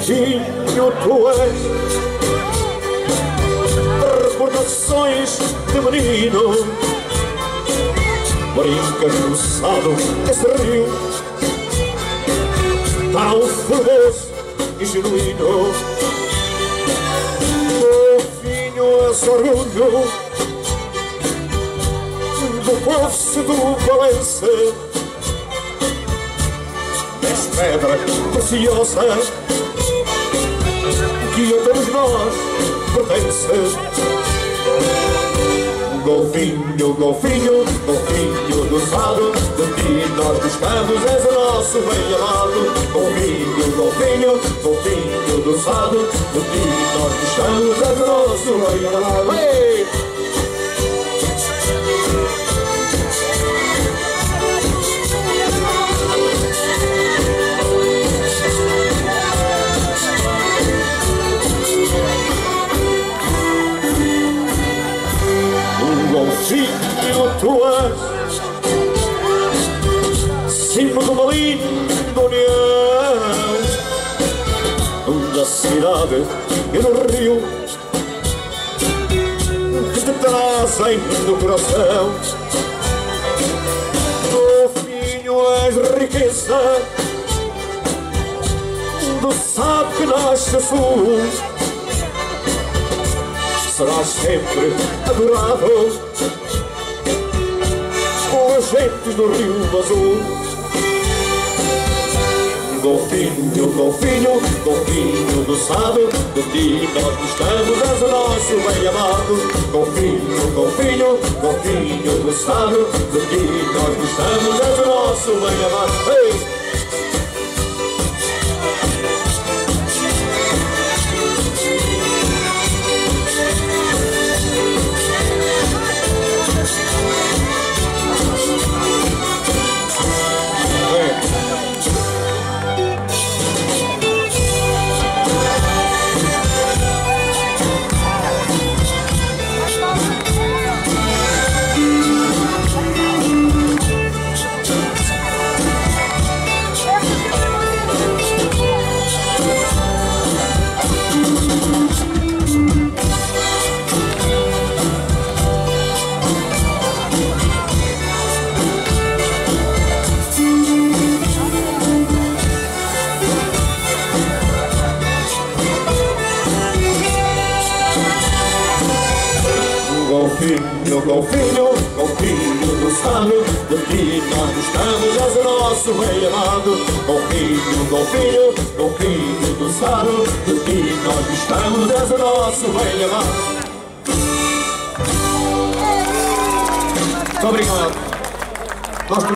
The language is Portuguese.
golfinho tu és, recordações de menino. Brincas no sado desse rio, tão formoso e genuíno. Golfinho és orgulho do poço do Valença, és pedra preciosa que a todos nós pertence. Golfinho, golfinho, golfinho do sado, de ti nós gostamos, és o nosso bem amado. Golfinho, golfinho, golfinho do sado, de ti nós gostamos, és o nosso bem amado. Ei! Golfinho tu és, cimo de uma linda união, da cidade e do rio, que te trazem no coração. Golfinho és riqueza do sado que nasce a sul, serás sempre adorado com a gente do Rio Azul. Golfinho, golfinho, golfinho do sado, de ti nós gostamos, és o nosso bem amado. Golfinho, golfinho, golfinho do sado, de ti nós gostamos, és o nosso bem amado. Ei! Golfinho, golfinho, golfinho do sado, de ti nós gostamos, és o nosso bem amado. Golfinho, golfinho, golfinho do sado, de ti nós gostamos, és o nosso bem amado. Muito obrigado.